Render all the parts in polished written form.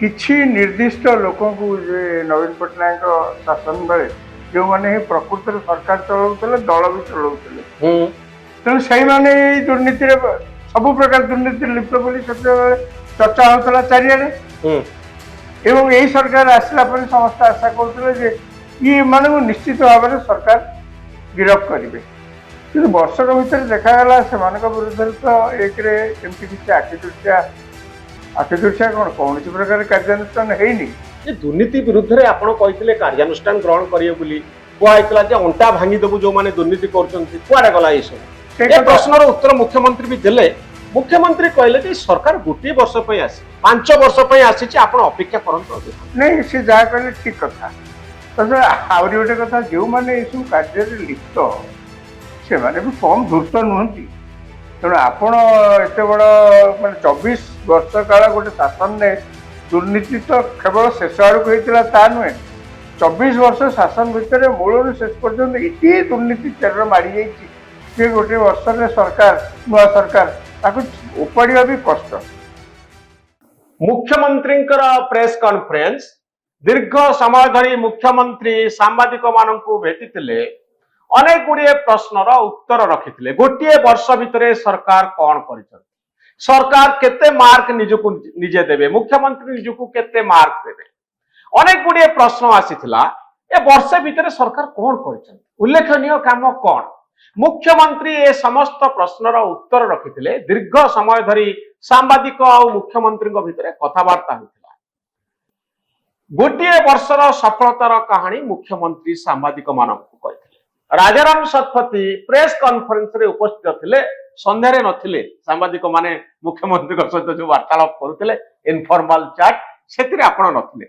କିଛି ନିର୍ଦ୍ଦିଷ୍ଟ ଲୋକଙ୍କୁ ଯେ ନବୀନ ପଟ୍ଟନାୟକ ଶାସନ ବେଳେ ଯେଉଁମାନେ ପ୍ରକୃତରେ ସରକାର ଚଳାଉଥିଲେ ଦଳ ବି ଚଳାଉଥିଲେ ତେଣୁ ସେଇମାନେ ଏଇ ଦୁର୍ନୀତିରେ ସବୁ ପ୍ରକାର ଦୁର୍ନୀତିରେ ଲିପ୍ତ ବୋଲି ସେତେବେଳେ ଚର୍ଚ୍ଚା ହେଉଥିଲା ଚାରିଆଡ଼େ। ଏବଂ ଏଇ ସରକାର ଆସିଲା ପରେ ସମସ୍ତେ ଆଶା କରୁଥିଲେ ଯେ ଏମାନଙ୍କୁ ନିଶ୍ଚିତ ଭାବରେ ସରକାର ଗିରଫ କରିବେ, କିନ୍ତୁ ବର୍ଷକ ଭିତରେ ଦେଖାଗଲା ସେମାନଙ୍କ ବିରୁଦ୍ଧରେ ତ ଏକରେ ଏମିତି କିଛି ଆଖିଦୃଶିଆ କ'ଣ କୌଣସି ପ୍ରକାର କାର୍ଯ୍ୟାନୁଷ୍ଠାନ ହେଇନି। ଦୁର୍ନୀତି ବିରୁଦ୍ଧରେ ଆପଣ କହିଥିଲେ କାର୍ଯ୍ୟାନୁଷ୍ଠାନ ଗ୍ରହଣ କରିବେ ବୋଲି କୁହାଯାଇଥିଲା ଯେ ଅଣ୍ଟା ଭାଙ୍ଗିଦେବୁ ଯୋଉମାନେ ଦୁର୍ନୀତି କରୁଛନ୍ତି, କୁଆଡେ ଗଲା ଏସବୁ? ଏ ପ୍ରଶ୍ନର ଉତ୍ତର ମୁଖ୍ୟମନ୍ତ୍ରୀ ବି ଦେଲେ। ମୁଖ୍ୟମନ୍ତ୍ରୀ କହିଲେ ଯେ ସରକାର ଗୋଟିଏ ବର୍ଷ ପାଇଁ ଆସି 5 ବର୍ଷ ପାଇଁ ଆସିଛି, ଆପଣ ଅପେକ୍ଷା କରନ୍ତୁ। ନାଇଁ, ସେ ଯାହା କହିଲେ ଠିକ କଥା। ତାଛଡ଼ା ଆହୁରି ଗୋଟେ କଥା, ଯେଉଁମାନେ ଏସବୁ କାର୍ଯ୍ୟରେ ଲିପ୍ତ ସେମାନେ ବି କମ୍ ଧୂର୍ତ୍ତ ନୁହନ୍ତି। ତେଣୁ ଆପଣ ଏତେ ବଡ଼ ମାନେ 24 ବର୍ଷ କାଳ ଗୋଟେ ଶାସନରେ ଦୁର୍ନୀତି ତ କେବଳ ଶେଷ ଆଡ଼କୁ ହେଇଥିଲା ତା ନୁହେଁ, 24 ବର୍ଷ ଶାସନ ଭିତରେ ମୂଳରୁ ଶେଷ ପର୍ଯ୍ୟନ୍ତ ଏତେ ଦୁର୍ନୀତି ଚେର ମାଡ଼ି ଯାଇଛି ଯେ ଗୋଟିଏ ବର୍ଷରେ ସରକାର ନୂଆ ସରକାର ତାକୁ ଉପାଡ଼ିବା ବି କଷ୍ଟ। ମୁଖ୍ୟମନ୍ତ୍ରୀଙ୍କର ପ୍ରେସ୍ କନଫରେନ୍ସ, ଦୀର୍ଘ ସମୟ ଧରି ମୁଖ୍ୟମନ୍ତ୍ରୀ ସାମ୍ବାଦିକ ମାନଙ୍କୁ ଭେଟିଥିଲେ, ଅନେକ ଗୁଡ଼ିଏ ପ୍ରଶ୍ନର ଉତ୍ତର ରଖିଥିଲେ। ଗୋଟିଏ ବର୍ଷ ଭିତରେ ସରକାର କ'ଣ କରିଛନ୍ତି, ସରକାର କେତେ ମାର୍କ ନିଜକୁ ନିଜେ ଦେବେ, ମୁଖ୍ୟମନ୍ତ୍ରୀ ନିଜକୁ କେତେ ମାର୍କ ଦେବେ, ଅନେକ ଗୁଡ଼ିଏ ପ୍ରଶ୍ନ ଆସିଥିଲା। ଏ ବର୍ଷେ ଭିତରେ ସରକାର କ'ଣ କରିଛନ୍ତି, ଉଲ୍ଲେଖନୀୟ କାମ କ'ଣ? ମୁଖ୍ୟମନ୍ତ୍ରୀ ଏ ସମସ୍ତ ପ୍ରଶ୍ନର ଉତ୍ତର ରଖିଥିଲେ। ଦୀର୍ଘ ସମୟ ଧରି ସାମ୍ବାଦିକ ଆଉ ମୁଖ୍ୟମନ୍ତ୍ରୀଙ୍କ ଭିତରେ କଥାବାର୍ତ୍ତା ହୋଇଥିଲା। ଗୋଟିଏ ବର୍ଷର ସଫଳତାର କାହାଣୀ ମୁଖ୍ୟମନ୍ତ୍ରୀ ସାମ୍ବାଦିକ ମାନଙ୍କୁ କହିଥିଲେ। ରାଜାରାମ ଶତପଥୀ ପ୍ରେସ୍ କନଫରେନ୍ସରେ ଉପସ୍ଥିତ ଥିଲେ, ସନ୍ଧ୍ୟାରେ ନଥିଲେ। ସାମ୍ବାଦିକ ମାନେ ମୁଖ୍ୟମନ୍ତ୍ରୀଙ୍କ ସହିତ ଯୋଉ ବାର୍ତ୍ତାଳାପ କରୁଥିଲେ, ଇନଫର୍ମାଲ ଚାଟ୍, ସେଥିରେ ଆପଣ ନଥିଲେ।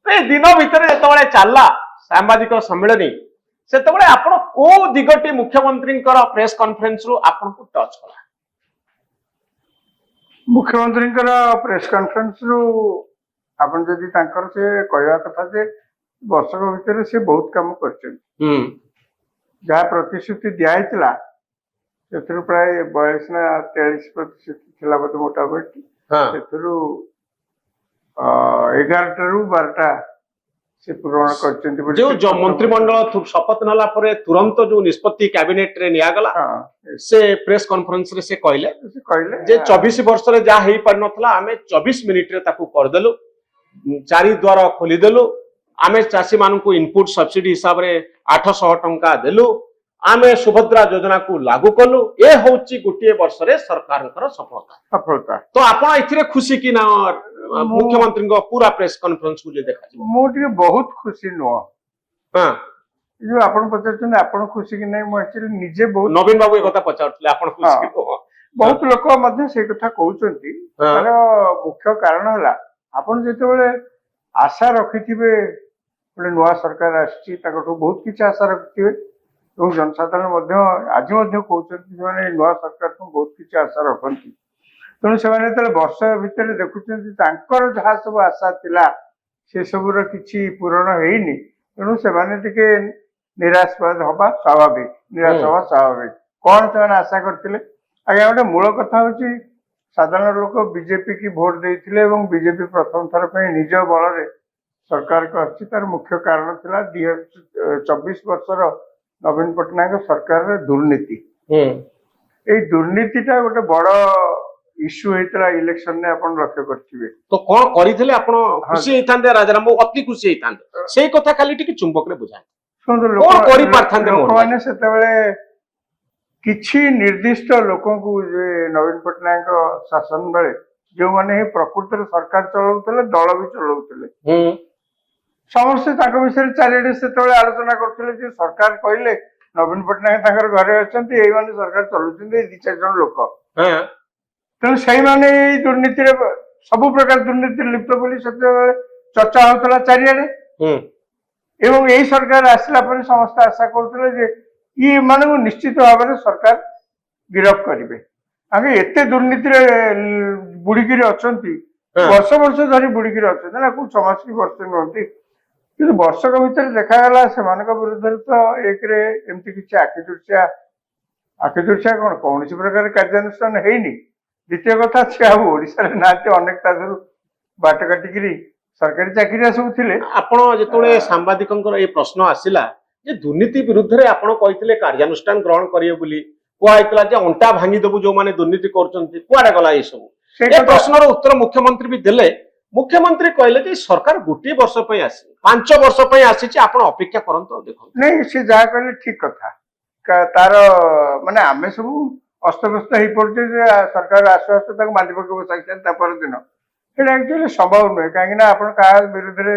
ଏ ଦିନ ଭିତରେ ଯେତେବେଳେ ଚାଲିଲା ସାମ୍ବାଦିକ ସମ୍ମିଳନୀ, ସେତେବେଳେ ଆପଣ କୋଉ ଦିଗଟି ମୁଖ୍ୟମନ୍ତ୍ରୀଙ୍କର ପ୍ରେସ୍ କନଫରେନ୍ସରୁ ଆପଣଙ୍କୁ ଟଚ୍ କଲା? ମୁଖ୍ୟମନ୍ତ୍ରୀଙ୍କର ପ୍ରେସ୍ କନଫରେନ୍ସରୁ ଆପଣ ଯଦି ତାଙ୍କର ସେ କହିବା କଥା ଯେ ବର୍ଷକ ଭିତରେ ସେ ବହୁତ କାମ କରିଛନ୍ତି, ଯାହା ପ୍ରତିଶ୍ରୁତି ଦିଆହେଇଥିଲା ସେଥିରୁ ପ୍ରାୟ 42 ନା 43 ପ୍ରତିଶତ ଥିଲା ବୋଧେ ମୋଟାମୋଟି। ସେଥିରୁ 11ଟାରୁ 12ଟା ସେ ପୂରଣ କରିଛନ୍ତି। ଯୋଉ ମନ୍ତ୍ରିମଣ୍ଡଳ ଶପଥ ନେଲା ପରେ ତୁରନ୍ତ ଯୋଉ ନିଷ୍ପତ୍ତି କ୍ୟାବିନେଟରେ ନିଆଗଲା, ସେ ପ୍ରେସ୍ କନଫରେନ୍ସରେ ସେ କହିଲେ ଯେ 24 ବର୍ଷରେ ଯାହା ହେଇପାରିନଥିଲା ଆମେ 24 ମିନିଟରେ ତାକୁ କରିଦେଲୁ, 4 ଦ୍ୱାର ଖୋଲିଦେଲୁ, ଆମେ ଚାଷୀ ମାନଙ୍କୁ ଇନପୁଟ ସବସିଡି ହିସାବରେ 800 ଟଙ୍କା ଦେଲୁ, ଆମେ ସୁଭଦ୍ରା ଯୋଜନାକୁ ଲାଗୁ କଲୁ। ଏ ହଉଛି ଗୋଟିଏ ବର୍ଷରେ ସରକାରଙ୍କର ସଫଳତା। ତ ଆପଣ ଏଥିରେ ଖୁସି କି ନା? ମୁଖ୍ୟମନ୍ତ୍ରୀଙ୍କ ପୁରା ପ୍ରେସ୍ କନଫରେନ୍ସକୁ ଯେ ଦେଖାଯିବ, ମୁଁ ଟିକେ ବହୁତ ଖୁସି ନୁହଁ। ଯୋଉ ଆପଣ ପଚାରୁଛନ୍ତି ଆପଣ ଖୁସି କି ନାହିଁ, ମୁଁ ଆକ୍ଚୁଆଲି ନିଜେ ବହୁତ। ନବୀନ ବାବୁ ଏ କଥା ପଚାରୁଥିଲେ, ଆପଣ ଖୁସି କି ନୁହଁ? ବହୁତ ଲୋକ ମଧ୍ୟ ସେଇ କଥା କହୁଛନ୍ତି। ତାର ମୁଖ୍ୟ କାରଣ ହେଲା, ଆପଣ ଯେତେବେଳେ ଆଶା ରଖିଥିବେ ଗୋଟେ ନୂଆ ସରକାର ଆସିଛି, ତାଙ୍କଠୁ ବହୁତ କିଛି ଆଶା ରଖିଥିବେ ଏବଂ ଜନସାଧାରଣ ମଧ୍ୟ ଆଜି ମଧ୍ୟ କହୁଛନ୍ତି ସେମାନେ ନୂଆ ସରକାରଠୁ ବହୁତ କିଛି ଆଶା ରଖନ୍ତି। ତେଣୁ ସେମାନେ ଯେତେବେଳେ ବର୍ଷ ଭିତରେ ଦେଖୁଛନ୍ତି ତାଙ୍କର ଯାହା ସବୁ ଆଶା ଥିଲା ସେସବୁର କିଛି ପୂରଣ ହେଇନି, ତେଣୁ ସେମାନେ ଟିକେ ନିରାଶ ହବା ସ୍ୱାଭାବିକ। କ'ଣ ସେମାନେ ଆଶା କରିଥିଲେ? ଆଜ୍ଞା, ଗୋଟେ ମୂଳ କଥା ହଉଛି ସାଧାରଣ ଲୋକ ବିଜେପି କି ଭୋଟ ଦେଇଥିଲେ ଏବଂ ବିଜେପି ପ୍ରଥମ ଥର ପାଇଁ ନିଜ ବଳରେ ସରକାରକୁ ଆସିଛି। ତାର ମୁଖ୍ୟ କାରଣ ଥିଲା 24 ବର୍ଷର ନବୀନ ପଟ୍ଟନାୟକ ସରକାରର ଦୁର୍ନୀତି। ଏଇ ଦୁର୍ନୀତିଟା ଗୋଟେ ବଡ ଇସ୍ୟୁ ହେଇଥିଲା ଇଲେକ୍ସନରେ, ଆପଣ ଲକ୍ଷ୍ୟ କରିଥିବେ। ତ କ'ଣ କରିଥିଲେ ଆପଣ ଖୁସି ହେଇଥାନ୍ତେ? ରାଜାରାମ ଅତି ଖୁସି ହେଇଥାନ୍ତେ, ସେଇ କଥା ଖାଲି ଟିକେ ଚୁମ୍ବକରେ ବୁଝାନ୍ତୁ। ଲୋକମାନେ ସେତେବେଳେ କିଛି ନିର୍ଦ୍ଦିଷ୍ଟ ଲୋକଙ୍କୁ ଯେ ନବୀନ ପଟ୍ଟନାୟକ ଶାସନ ବେଳେ ଯେଉଁମାନେ ପ୍ରକୃତରେ ସରକାର ଚଳାଉଥିଲେ ଦଳ ବି ଚଳାଉଥିଲେ, ସମସ୍ତେ ତାଙ୍କ ବିଷୟରେ ଚାରିଆଡେ ସେତେବେଳେ ଆଲୋଚନା କରୁଥିଲେ ଯେ ସରକାର କହିଲେ ନବୀନ ପଟ୍ଟନାୟକ ତାଙ୍କର ଘରେ ଅଛନ୍ତି, ଏଇମାନେ ସରକାର ଚଲାଉଛନ୍ତି, ଏଇ 2-4 ଜଣ ଲୋକ। ତେଣୁ ସେଇମାନେ ଏଇ ଦୁର୍ନୀତିରେ ସବୁ ପ୍ରକାର ଦୁର୍ନୀତିରେ ଲିପ୍ତ ବୋଲି ସେତେବେଳେ ଚର୍ଚ୍ଚା ହେଉଥିଲା ଚାରିଆଡେ। ଏବଂ ଏଇ ସରକାର ଆସିଲା ପରେ ସମସ୍ତେ ଆଶା କରୁଥିଲେ ଯେ ଏମାନଙ୍କୁ ନିଶ୍ଚିତ ଭାବରେ ସରକାର ଗିରଫ କରିବେ। ଆମେ ଏତେ ଦୁର୍ନୀତିରେ ବୁଡିକିରି ଅଛନ୍ତି, ବର୍ଷ ଧରି ବୁଡିକିରି ଅଛନ୍ତି ନା, କୋଉ 6 ମାସ କି ବର୍ଷେ ନୁହନ୍ତି, କିନ୍ତୁ ବର୍ଷକ ଭିତରେ ଦେଖାଗଲା ସେମାନଙ୍କ ବିରୁଦ୍ଧରେ ତ ଏକରେ ଏମିତି କିଛି ଆଖିଦୃଶିଆ କ'ଣ କୌଣସି ପ୍ରକାର କାର୍ଯ୍ୟାନୁଷ୍ଠାନ ହେଇନି। ଦ୍ୱିତୀୟ କଥା, ସେ ଆଉ ଓଡ଼ିଶାରେ ନାହାନ୍ତି, ଅନେକ ତା ଦେହରୁ ବାଟ କାଟିକିରି ସରକାରୀ ଚାକିରିଆ ସବୁ ଥିଲେ। ଆପଣ ଯେତେବେଳେ ସାମ୍ବାଦିକଙ୍କର ଏ ପ୍ରଶ୍ନ ଆସିଲା ଯେ ଦୁର୍ନୀତି ବିରୁଦ୍ଧରେ ଆପଣ କହିଥିଲେ କାର୍ଯ୍ୟାନୁଷ୍ଠାନ ଗ୍ରହଣ କରିବେ ବୋଲି କୁହାଯାଇଥିଲା ଯେ ଅଣ୍ଟା ଭାଙ୍ଗିଦେବୁ ଯୋଉମାନେ ଦୁର୍ନୀତି କରୁଛନ୍ତି, କୁଆଡେ ଗଲା ଏ ସବୁ? ସେ ଏ କଥା ପ୍ରଶ୍ନର ଉତ୍ତର ମୁଖ୍ୟମନ୍ତ୍ରୀ ବି ଦେଲେ। ମୁଖ୍ୟମନ୍ତ୍ରୀ କହିଲେ ଯେ ସରକାର ଗୋଟିଏ ବର୍ଷ ପାଇଁ ଆସିବେ, 5 ବର୍ଷ ପାଇଁ ଆସିଛି, ଆପଣ ଅପେକ୍ଷା କରନ୍ତୁ ଆଉ ଦେଖନ୍ତୁ। ନାଇଁ, ସେ ଯାହା କହିଲେ ଠିକ କଥା। ତାର ମାନେ ଆମେ ସବୁ ଅସ୍ତବ୍ୟସ୍ତ ହେଇପଡୁଛେ ଯେ ସରକାର ଆସୁ ଆସୁ ତାକୁ ବାନ୍ଧି ପକେଇବ ସାଙ୍ଗେ ସାଙ୍ଗେ ତା ପରଦିନ। ସେଇଟା ଆକ୍ଚୁଆଲି ସମ୍ଭବ ନୁହେଁ, କାହିଁକି ନା ଆପଣ କାହା ବିରୁଦ୍ଧରେ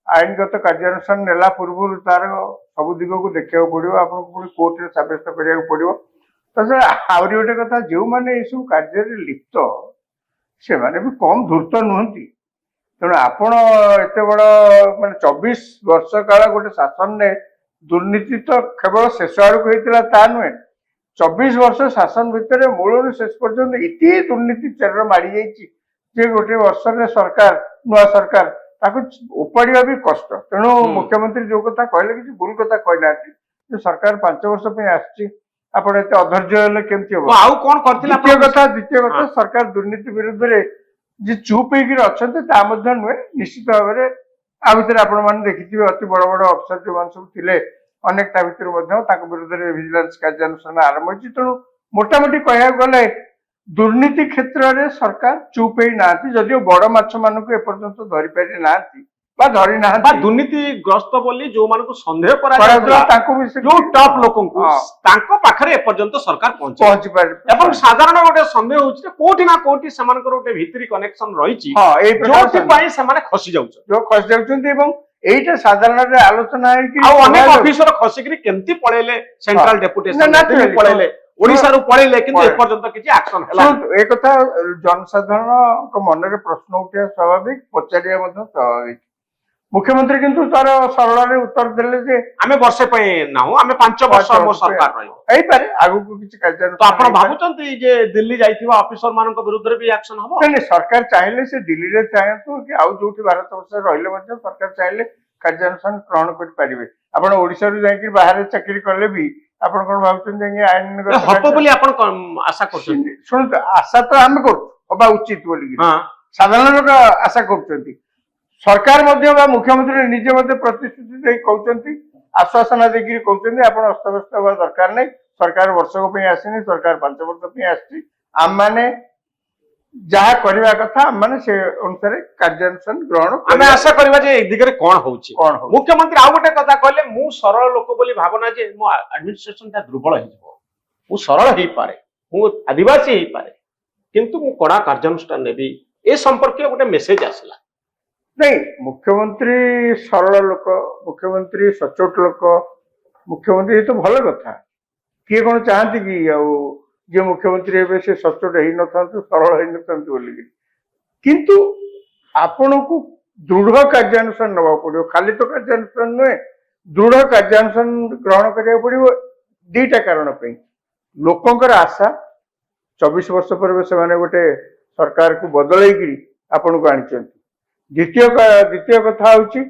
ଆଇନଗତ କାର୍ଯ୍ୟାନୁଷ୍ଠାନ ନେଲା ପୂର୍ବରୁ ତାର ସବୁ ଦିଗକୁ ଦେଖିବାକୁ ପଡିବ, ଆପଣଙ୍କୁ ପୁଣି କୋର୍ଟରେ ସାବ୍ୟସ୍ତ କରିବାକୁ ପଡିବ। ତାଛଡା ଆହୁରି ଗୋଟେ କଥା, ଯେଉଁମାନେ ଏସବୁ କାର୍ଯ୍ୟରେ ଲିପ୍ତ ସେମାନେ ବି କମ ଧୂର୍ତ୍ତ ନୁହନ୍ତି। ତେଣୁ ଆପଣ ଏତେ ବଡ ମାନେ 24 ବର୍ଷ କାଳ ଗୋଟେ ଶାସନରେ ଦୁର୍ନୀତି ତ କେବଳ ଶେଷ ଆଡକୁ ହେଇଥିଲା ତା ନୁହେଁ, 24 ବର୍ଷ ଶାସନ ଭିତରେ ମୂଳରୁ ଶେଷ ପର୍ଯ୍ୟନ୍ତ ଏତେ ଦୁର୍ନୀତି ଚେର ମାଡି ଯାଇଛି ଯେ ଗୋଟେ ବର୍ଷରେ ସରକାର, ନୂଆ ସରକାର, ତାକୁ ଉପାଡିବା ବି କଷ୍ଟ। ତେଣୁ ମୁଖ୍ୟମନ୍ତ୍ରୀ ଯୋଉ କଥା କହିଲେ କିଛି ଭୁଲ କଥା କହିନାହାନ୍ତି ଯେ ସରକାର 5 ବର୍ଷ ପାଇଁ ଆସିଛି, ଆପଣ ଏତେ ଅଧୈର୍ଯ୍ୟ ହେଲେ କେମିତି ହବ? ଆଉ କଣ କରିଥିଲେ? ଦ୍ୱିତୀୟ କଥା, ସରକାର ଦୁର୍ନୀତି ବିରୁଦ୍ଧରେ ଯେ ଚୁପ୍ ହେଇକିରି ଅଛନ୍ତି ତା ମଧ୍ୟ ନୁହେଁ। ନିଶ୍ଚିତ ଭାବରେ ଆ ଭିତରେ ଆପଣ ମାନେ ଦେଖିଥିବେ ଅତି ବଡ ବଡ ଅଫିସର ଯୋଉମାନେ ସବୁ ଥିଲେ, ଅନେକ ତା ଭିତରୁ ମଧ୍ୟ ତାଙ୍କ ବିରୁଦ୍ଧରେ ଭିଜିଲାନ୍ସ କାର୍ଯ୍ୟାନୁଷ୍ଠାନ ଆରମ୍ଭ ହେଇଛି। ତେଣୁ ମୋଟାମୋଟି କହିବାକୁ ଗଲେ ଦୁର୍ନୀତି କ୍ଷେତ୍ରରେ ସରକାର ଚୁପ୍ ହେଇ ନାହାନ୍ତି, ଯଦିଓ ବଡ ମାଛ ମାନଙ୍କୁ ଏପର୍ଯ୍ୟନ୍ତ ଧରି ପାରି ନାହାନ୍ତି ବା ଧରି ବା ନାହାନ୍ତି। ଦୁର୍ନୀତି ଗ୍ରସ୍ତ ବୋଲି ଯୋଉମାନଙ୍କୁ ସନ୍ଦେହ କରାଯାଉଥିଲା କରାଯାଉଥିଲା ତାଙ୍କୁ ବି ଯୋଉ ଟପ୍ ଲୋକଙ୍କୁ, ତାଙ୍କ ପାଖରେ ଏପର୍ଯ୍ୟନ୍ତ ସରକାର ପହଞ୍ଚି ପାରି। ଏବଂ ସାଧାରଣ ଗୋଟେ ସନ୍ଦେହ ହଉଛି ଯେ କୋଉଠି ନା କୋଉଠି ସେମାନଙ୍କର ଗୋଟେ ଭିତରି କନେକ୍ସନ ରହିଛି, ଏଇ ଯୋଉଥିପାଇଁ ସେମାନେ ଖସି ଯାଉଛନ୍ତି, ଯୋଉ ଖସି ଯାଉଛନ୍ତି। ଏବଂ ଏଇଟା ସାଧାରଣରେ ଆଲୋଚନା ହେଇକି ଆଉ ଅନେକ ଅଫିସର ଖସିକିରି କେମିତି ପଳେଇଲେ, ସେଣ୍ଟ୍ରାଲ ଡେପୁଟେସନ ପଳେଇଲେ, ଓଡିଶାରୁ ପଳେଇଲେ, କିନ୍ତୁ ଏପର୍ଯ୍ୟନ୍ତ କିଛି ଆକ୍ସନ ହେଲା। ଏ କଥା ଜନସାଧାରଣଙ୍କ ମନରେ ପ୍ରଶ୍ନ ଉଠିବା ସ୍ୱାଭାବିକ, ପଚାରିବା ମଧ୍ୟ ସ୍ୱାଭାବିକ। ମୁଖ୍ୟମନ୍ତ୍ରୀ କିନ୍ତୁ ତାର ସରଳରେ ଉତ୍ତର ଦେଲେ ଯେ ଆମେ ବର୍ଷେ ପାଇଁ ନାହୁଁ, ଆମେ 5 ବର୍ଷ ଆମ ସରକାର ରହିବ। ହେଇପାରେ ଆଗକୁ କିଛି ତ କାର୍ଯ୍ୟାନୁଷ୍ଠାନ। ଆପଣ ଭାବୁଛନ୍ତି ଯେ ଦିଲ୍ଲୀ ଯାଇଥିବା ଅଫିସର ମାନଙ୍କ ବିରୁଦ୍ଧରେ ବି ଆକ୍ସନ ହବ? ନାଇଁ, ସରକାର ଚାହିଁଲେ ସେ ଦିଲ୍ଲୀରେ ଚାହାନ୍ତୁ କି ଆଉ ଯୋଉଠି ଭାରତ ବର୍ଷରେ ରହିଲେ ମଧ୍ୟ ସରକାର ଚାହିଁଲେ କାର୍ଯ୍ୟାନୁଷ୍ଠାନ ଗ୍ରହଣ କରିପାରିବେ। ଆପଣ ଓଡିଶାରୁ ଯାଇକି ବାହାରେ ଚାକିରି କଲେ ବି ଆପଣ କଣ ଭାବୁଛନ୍ତି ଯାଇକି ଆଇନଗତ ହବ ବୋଲି ଆପଣ ଆଶା କରୁଛନ୍ତି? ଶୁଣନ୍ତୁ, ଆଶା ତ ଆମେ କରୁଛୁ ହବା ଉଚିତ ବୋଲିକି, ହଁ, ସାଧାରଣ ଲୋକ ଆଶା କରୁଛନ୍ତି। ସରକାର ମଧ୍ୟ ବା ମୁଖ୍ୟମନ୍ତ୍ରୀ ନିଜେ ମଧ୍ୟ ପ୍ରତିଶ୍ରୁତି ଦେଇ କହୁଛନ୍ତି, ଆଶ୍ୱାସନା ଦେଇକିରି କହୁଛନ୍ତି ଆପଣ ଅସ୍ତବ୍ୟସ୍ତ ହେବା ଦରକାର ନାହିଁ, ସରକାର ବର୍ଷକ ପାଇଁ ଆସିନି, ସରକାର 5 ବର୍ଷ ପାଇଁ ଆସିଛି। ଆମମାନେ ଯାହା କରିବା କଥା ଆମମାନେ ସେ ଅନୁସାରେ କାର୍ଯ୍ୟାନୁଷ୍ଠାନ ଗ୍ରହଣ ଆମେ ଆଶା କରିବା ଯେ ଏ ଦିଗରେ କଣ ହଉଛି। କଣ ହଉଛି। ମୁଖ୍ୟମନ୍ତ୍ରୀ ଆଉ ଗୋଟେ କଥା କହିଲେ, ମୁଁ ସରଳ ଲୋକ ବୋଲି ଭାବନା ଯେ ମୋ ଆଡମିନିଷ୍ଟ୍ରେସନ ଟା ଦୁର୍ବଳ ହେଇଯିବ, ମୁଁ ସରଳ ହେଇପାରେ, ମୁଁ ଆଦିବାସୀ ହେଇପାରେ, କିନ୍ତୁ ମୁଁ କଡା କାର୍ଯ୍ୟାନୁଷ୍ଠାନ ନେବି, ଏ ସମ୍ପର୍କୀୟ ଗୋଟେ ମେସେଜ ଆସିଲା। ନାଇଁ, ମୁଖ୍ୟମନ୍ତ୍ରୀ ସରଳ ଲୋକ, ମୁଖ୍ୟମନ୍ତ୍ରୀ ସଚ୍ଚୋଟ ଲୋକ, ମୁଖ୍ୟମନ୍ତ୍ରୀ ଏ ତ ଭଲ କଥା। କିଏ କଣ ଚାହାନ୍ତି କି ଆଉ ଯିଏ ମୁଖ୍ୟମନ୍ତ୍ରୀ ହେବେ ସେ ସଚ୍ଚୋଟ ହେଇନଥାନ୍ତୁ, ସରଳ ହେଇନଥାନ୍ତୁ ବୋଲିକି। କିନ୍ତୁ ଆପଣଙ୍କୁ ଦୃଢ କାର୍ଯ୍ୟାନୁଷ୍ଠାନ ନେବାକୁ ପଡିବ, ଖାଲି ତ କାର୍ଯ୍ୟାନୁଷ୍ଠାନ ନୁହେଁ, ଦୃଢ କାର୍ଯ୍ୟାନୁଷ୍ଠାନ ଗ୍ରହଣ କରିବାକୁ ପଡିବ। ଦିଟା କାରଣ ପାଇଁ, ଲୋକଙ୍କର ଆଶା 24 ବର୍ଷ ପରେ ସେମାନେ ଗୋଟେ ସରକାରକୁ ବଦଳେଇକିରି ଆପଣଙ୍କୁ ଆଣିଛନ୍ତି। ଦ୍ୱିତୀୟ କଥା ହଉଛି